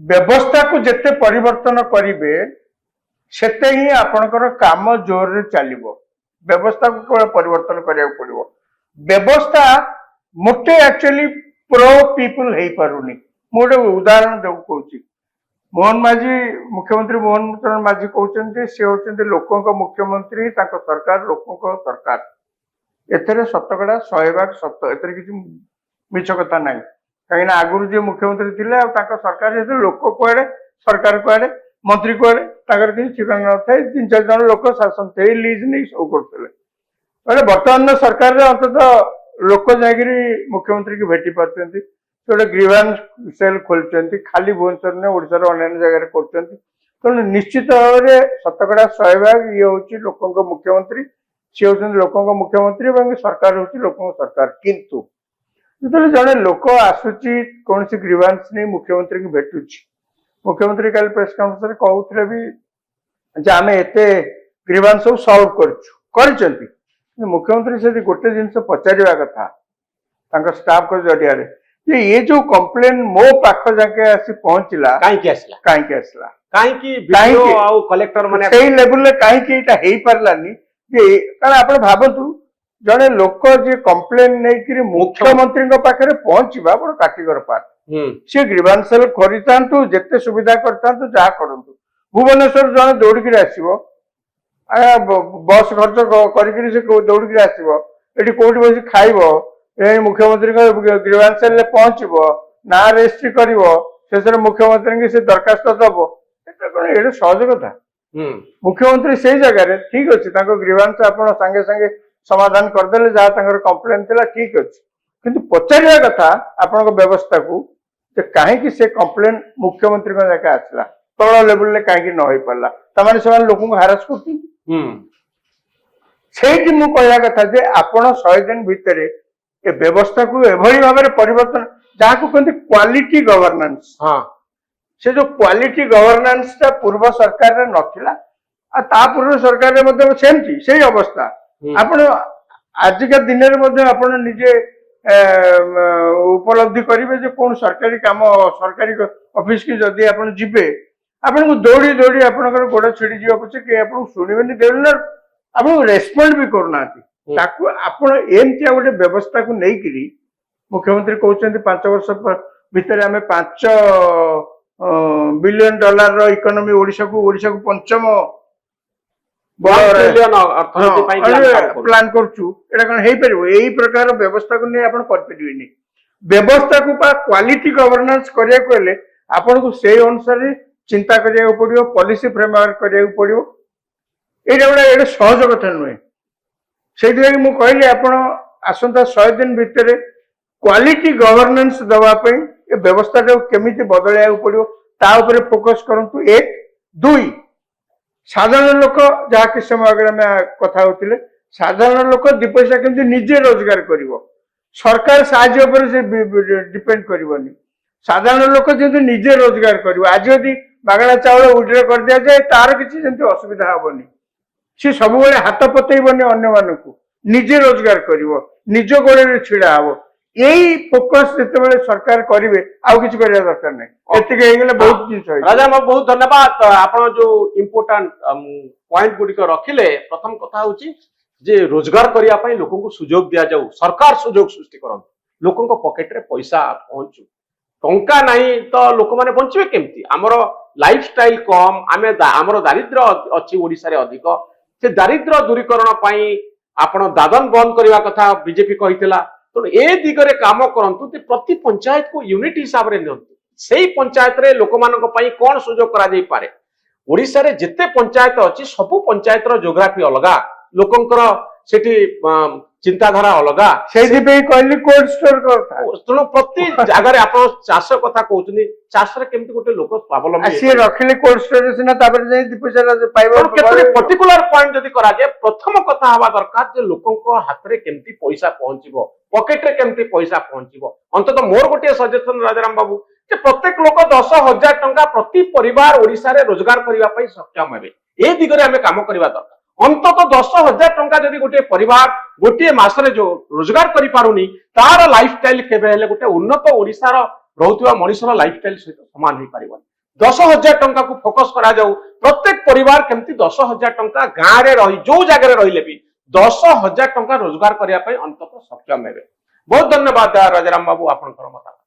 ବ୍ୟବସ୍ଥାକୁ ଯେତେ ପରିବର୍ତ୍ତନ କରିବେ ସେତେ ହିଁ ଆପଣଙ୍କର କାମ ଜୋରରେ ଚାଲିବ। ବ୍ୟବସ୍ଥାକୁ କେବଳ ପରିବର୍ତ୍ତନ କରିବାକୁ ପଡିବ। ବ୍ୟବସ୍ଥା ମୋଟେ ଆକ୍ଚୁଆଲି ପ୍ରୋ ପିପୁଲ ହେଇପାରୁନି। ମୁଁ ଗୋଟେ ଉଦାହରଣ ଦେବାକୁ କହୁଛି। ମୋହନ ମାଝୀ ମୁଖ୍ୟମନ୍ତ୍ରୀ ମୋହନ ଚରଣ ମାଝୀ କହୁଛନ୍ତି ସେ ହଉଛନ୍ତି ଲୋକଙ୍କ ମୁଖ୍ୟମନ୍ତ୍ରୀ, ତାଙ୍କ ସରକାର ଲୋକଙ୍କ ସରକାର। ଏଥିରେ ଶତକଡ଼ା 100% ସତ, ଏଥିରେ କିଛି ମିଛ କଥା ନାହିଁ। କାହିଁକିନା ଆଗରୁ ଯିଏ ମୁଖ୍ୟମନ୍ତ୍ରୀ ଥିଲେ ଆଉ ତାଙ୍କ ସରକାର ଯେତେବେଳେ ଲୋକ କୁଆଡେ ସରକାର କୁଆଡେ ମନ୍ତ୍ରୀ କୁଆଡେ ତାଙ୍କର କିଛି ଠିକଣା ନଥାଏ। 3-4 ଜଣ ଲୋକ ଶାସନ ସେଇ ଲିଜ୍ ନେଇ ସବୁ କରୁଥିଲେ। ମାନେ ବର୍ତ୍ତମାନ ସରକାରରେ ଅନ୍ତତଃ ଲୋକ ଯାଇକିରି ମୁଖ୍ୟମନ୍ତ୍ରୀ କି ଭେଟି ପାରୁଛନ୍ତି। ସେ ଗୋଟେ ଗ୍ରିଭାନ୍ସ ସେଲ୍ ଖୋଲିଛନ୍ତି, ଖାଲି ଭୁବନେଶ୍ୱର ନୁହେଁ ଓଡ଼ିଶାର ଅନ୍ୟାନ୍ୟ ଜାଗାରେ କରୁଛନ୍ତି। ତେଣୁ ନିଶ୍ଚିତ ଭାବରେ ଶତକଡ଼ା 100% ଇଏ ହଉଛି ଲୋକଙ୍କ ମୁଖ୍ୟମନ୍ତ୍ରୀ, ସିଏ ହଉଛନ୍ତି ଲୋକଙ୍କ ମୁଖ୍ୟମନ୍ତ୍ରୀ ଏବଂ ସରକାର ହଉଛି ଲୋକଙ୍କ ସରକାର। କିନ୍ତୁ ଯେତେବେଳେ ଜଣେ ଲୋକ ଆସୁଛି କୌଣସି ଗ୍ରିଭାନ୍ସ ନେଇ ମୁଖ୍ୟମନ୍ତ୍ରୀଙ୍କୁ ଭେଟୁଛି, ମୁଖ୍ୟମନ୍ତ୍ରୀ କାଲି ପ୍ରେସ କନଫରେନ୍ସରେ କହୁଥିଲେ ବି ଯେ ଆମେ ଏତେ ଗ୍ରିଭାନ୍ସ ସବୁ ସଲ୍ଭ କରିଛନ୍ତି। ମୁଖ୍ୟମନ୍ତ୍ରୀ ସେଠି ଗୋଟେ ଜିନିଷ ପଚାରିବା କଥା ତାଙ୍କ ଷ୍ଟାଫଙ୍କ ଜରିଆରେ ଯେ ଏ ଯୋଉ କମ୍ପ୍ଲେନ ମୋ ପାଖ ଯାକେ ଆସି ପହଞ୍ଚିଲା କାହିଁକି ଆସିଲା କାହିଁକି ଆଉ କଲେକ୍ଟର ମାନେ ସେଇ ଲେବୁଲରେ କାହିଁକି ଏଇଟା ହେଇପାରିଲାନି? ଯେ କାରଣ ଆପଣ ଭାବନ୍ତୁ ଜଣେ ଲୋକ ଯିଏ କମ୍ପ୍ଲେନ ନେଇକିରି ମୁଖ୍ୟମନ୍ତ୍ରୀଙ୍କ ପାଖରେ ପହଞ୍ଚିବା ବଡ କାଠିକର ପାଠ। ସେ ଗ୍ରିଭାନ୍ସ କରିଥାନ୍ତୁ, ଯେତେ ସୁବିଧା କରିଥାନ୍ତୁ, ଯାହା କରନ୍ତୁ, ଭୁବନେଶ୍ୱର ଜଣେ ଦୌଡ଼ିକିରି ଆସିବ, ବସ୍ ଖର୍ଚ୍ଚ କରିକିରି ସେ ଦୌଡ଼ିକିରି ଆସିବ, ଏଠି କୋଉଠି ବସି ଖାଇବ, ମୁଖ୍ୟମନ୍ତ୍ରୀଙ୍କ ଗ୍ରିଭାନ୍ସରେ ପହଞ୍ଚିବ, ନାଁ ରେଜିଷ୍ଟ୍ରି କରିବ, ଶେଷରେ ମୁଖ୍ୟମନ୍ତ୍ରୀଙ୍କୁ ସେ ଦରଖାସ୍ତ ଦବ। ଏଟା କଣ ଏଇଟା ସହଜ କଥା? ମୁଖ୍ୟମନ୍ତ୍ରୀ ସେଇ ଜାଗାରେ ଠିକ ଅଛି, ତାଙ୍କ ଗ୍ରିଭାନ୍ସ ଆପଣ ସାଙ୍ଗେ ସାଙ୍ଗେ ସମାଧାନ କରିଦେଲେ, ଯାହା ତାଙ୍କର କମ୍ପ୍ଲେନ ଥିଲା ଠିକ ଅଛି, କିନ୍ତୁ ପଚାରିବା କଥା ଆପଣଙ୍କ ବ୍ୟବସ୍ଥାକୁ ଯେ କାହିଁକି ସେ କମ୍ପ୍ଲେନ ମୁଖ୍ୟମନ୍ତ୍ରୀଙ୍କ ଯାକେ ଆସିଲା, ତଳ ଲେବୁଲରେ କାହିଁକି ନ ହେଇପାରିଲା? ତାମାନେ ସେମାନେ ଲୋକଙ୍କୁ ହାରାସ କରୁଛନ୍ତି। ସେଇଠି ମୁଁ କହିବା କଥା ଯେ ଆପଣ 100 ଦିନ ଭିତରେ ଏ ବ୍ୟବସ୍ଥାକୁ ଏଭଳି ଭାବରେ ପରିବର୍ତ୍ତନ, ଯାହାକୁ କୁହନ୍ତି କ୍ୱାଲିଟି ଗଭର୍ଣ୍ଣାନ୍ସ, ସେ ଯୋଉ କ୍ୱାଲିଟି ଗଭର୍ଣ୍ଣାନ୍ସ ଟା ପୂର୍ବ ସରକାରରେ ନଥିଲା, ଆଉ ତା ପୂର୍ବ ସରକାରରେ ମଧ୍ୟ ସେମିତି ସେଇ ଅବସ୍ଥା। ଆପଣ ଆଜିକା ଦିନରେ ମଧ୍ୟ ଆପଣ ନିଜେ ଉପଲବ୍ଧି କରିବେ ଯେ କୋଣ ସରକାରୀ କାମ, ସରକାରୀ ଅଫିସ କି ଯଦି ଆପଣ ଯିବେ, ଆପଣଙ୍କୁ ଦୌଡ଼ି ଦୌଡ଼ି ଆପଣଙ୍କର ଗୋଡ ଛିଡିଯିବ ପଛେ କେହି ଆପଣଙ୍କୁ ଶୁଣିବେନି, ଦେଉନା ଆପଣଙ୍କୁ ରେସ୍ପଣ୍ଡ ବି କରୁନାହାନ୍ତି। ତାକୁ ଆପଣ ଏମିତିଆ ଗୋଟେ ବ୍ୟବସ୍ଥାକୁ ନେଇକିରି ମୁଖ୍ୟମନ୍ତ୍ରୀ କହୁଛନ୍ତି 5 ବର୍ଷ ଭିତରେ ଆମେ $5 ବିଲିୟନ ଇକୋନୋମି ଓଡ଼ିଶାକୁ ପଞ୍ଚମ ପ୍ଲାନ କରୁଛୁ। ଏଇଟା କଣ ହେଇପାରିବ? ଏଇ ପ୍ରକାର ବ୍ୟବସ୍ଥାକୁ ନେଇ ଆପଣ କରିପାରିବେନି। ବ୍ୟବସ୍ଥାକୁ ବା କ୍ୱାଲିଟି ଗଭର୍ଣ୍ଣାନ୍ସ କରିବାକୁ ହେଲେ ଆପଣଙ୍କୁ ସେଇ ଅନୁସାରେ ଚିନ୍ତା କରିବାକୁ ପଡିବ, ପଲିସି ଫ୍ରେମୱାର୍କ କରିବାକୁ ପଡିବ। ଏଇଟା ସହଜ କଥା ନୁହେଁ। ସେଇଥିପାଇଁ ମୁଁ କହିଲି ଆପଣ ଆସନ୍ତା 100 ଦିନ ଭିତରେ କ୍ୱାଲିଟି ଗଭର୍ଣ୍ଣାନ୍ସ ଦେବା ପାଇଁ ଏ ବ୍ୟବସ୍ଥାଟାକୁ କେମିତି ବଦଳାଇବାକୁ ପଡିବ ତା ଉପରେ ଫୋକସ କରନ୍ତୁ। 1 2 ସାଧାରଣ ଲୋକ, ଯାହା କିଛି ସମୟ ଆଗରେ ଆମେ କଥା ହଉଥିଲେ, ସାଧାରଣ ଲୋକ 2 ପଇସା କେମିତି ନିଜେ ରୋଜଗାର କରିବ, ସରକାର ସାହାଯ୍ୟ ଉପରେ ସେ ଡିପେଣ୍ଡ କରିବନି। ସାଧାରଣ ଲୋକ ଯେମିତି ନିଜେ ରୋଜଗାର କରିବ। ଆଜି ଯଦି ମାଗଣା ଚାଉଳ ଉଡ୍ରେ କରିଦିଆଯାଏ ତାର କିଛି ଯେମିତି ଅସୁବିଧା ହବନି, ସେ ସବୁବେଳେ ହାତ ପତେଇବନି ଅନ୍ୟମାନଙ୍କୁ, ନିଜେ ରୋଜଗାର କରିବ, ନିଜ ଗୋଡରେ ଛିଡା ହବ। ଏଇ ଫୋକସ ଯେତେବେଳେ ସରକାର କରିବେ ଆଉ କିଛି କରିବା ଦରକାର ନାହିଁ। ଏତିକି ହେଇଗଲେ ବହୁତ ଜିନିଷ। ରାଜା ବହୁତ ଧନ୍ୟବାଦ। ଆପଣ ଯୋଉ ଇମ୍ପୋର୍ଟାଣ୍ଟ ପଏଣ୍ଟ ଗୁଡିକ ରଖିଲେ, ପ୍ରଥମ କଥା ହଉଛି ଯେ ରୋଜଗାର କରିବା ପାଇଁ ଲୋକଙ୍କୁ ସୁଯୋଗ ଦିଆଯାଉ, ସରକାର ସୁଯୋଗ ସୃଷ୍ଟି କରନ୍ତୁ, ଲୋକଙ୍କ ପକେଟରେ ପଇସା ପହଞ୍ଚୁ। ଟଙ୍କା ନାହିଁ ତ ଲୋକମାନେ ବଞ୍ଚିବେ କେମିତି? ଆମର ଲାଇଫଷ୍ଟାଇଲ କମ, ଆମର ଦାରିଦ୍ର୍ୟ ଅଛି ଓଡିଶାରେ ଅଧିକ। ସେ ଦାରିଦ୍ର୍ୟ ଦୂରୀକରଣ ପାଇଁ ଆପଣ ଦାଦନ ବନ୍ଦ କରିବା କଥା ବିଜେପି କହିଥିଲା। ତେଣୁ ଏ ଦିଗରେ କାମ କରନ୍ତୁ, ପ୍ରତି ପଞ୍ଚାୟତକୁ ୟୁନିଟ୍ ହିସାବରେ ନିଅନ୍ତୁ। ସେଇ ପଞ୍ଚାୟତରେ ଲୋକମାନଙ୍କ ପାଇଁ କଣ ସୁଯୋଗ କରାଯାଇପାରେ? ଓଡିଶାରେ ଯେତେ ପଞ୍ଚାୟତ ଅଛି ସବୁ ପଞ୍ଚାୟତର ଜିଓଗ୍ରାଫି ଅଲଗା, ଲୋକଙ୍କର ସେଠି ଚିନ୍ତାଧାରା ଅଲଗା। ସେଇଥିପାଇଁ କହିଲି କୋଲ୍ଡ ଷ୍ଟୋର କଥା। ତେଣୁ ପ୍ରତି ଜାଗାରେ ଆପଣ ଚାଷ କଥା କହୁଛନ୍ତି, ଚାଷରେ କେମିତି ଗୋଟେ ଲୋକ ସ୍ୱାବଲମ୍ବୀ ସିଏ ରଖିଲେ କୋଲ୍ଡ ଷ୍ଟୋରରେ ସିନା ତାପରେ ଯାଇ 2 ପଇସା ପାଇବ। କେତୋଟି ପର୍ଟିକୁଲାର ପଏଣ୍ଟ ଯଦି କରାଯାଏ, ପ୍ରଥମ କଥା ହବା ଦରକାର ଯେ ଲୋକଙ୍କ ହାତରେ କେମିତି ପଇସା ପହଞ୍ଚିବ, ପକେଟରେ କେମିତି ପଇସା ପହଞ୍ଚିବ। ଅନ୍ତତଃ ମୋର ଗୋଟିଏ ସଜେସନ ରାଜାରାମ ବାବୁ, ଯେ ପ୍ରତ୍ୟେକ ଲୋକ 10,000 ଟଙ୍କା ପ୍ରତି ପରିବାର ଓଡ଼ିଶାରେ ରୋଜଗାର କରିବା ପାଇଁ ସକ୍ଷମ ହେବେ। ଏ ଦିଗରେ ଆମେ କାମ କରିବା ଦରକାର। ଅନ୍ତତଃ 10,000 ଟଙ୍କା ଯଦି ଗୋଟିଏ ପରିବାର ଗୋଟିଏ ମାସରେ ଯୋଉ ରୋଜଗାର କରିପାରୁନି ତାର ଲାଇଫଷ୍ଟାଇଲ କେବେ ହେଲେ ଗୋଟେ ଉନ୍ନତ ଓଡ଼ିଶାର ରହୁଥିବା ମଣିଷର ଲାଇଫଷ୍ଟାଇଲ ସହିତ ସମାନ ହେଇପାରିବନି। 10,000 ଟଙ୍କାକୁ ଫୋକସ କରାଯାଉ। ପ୍ରତ୍ୟେକ ପରିବାର କେମିତି 10,000 ଟଙ୍କା ଗାଁରେ ରହି ଯୋଉ ଜାଗାରେ ରହିଲେ ବି 10,000 ଟଙ୍କା ରୋଜଗାର କରିବା ପାଇଁ ଅନ୍ତତଃ ସକ୍ଷମ ହେବେ। ବହୁତ ଧନ୍ୟବାଦ ରାଜାରାମ ବାବୁ ଆପଣଙ୍କର ମତାମତ।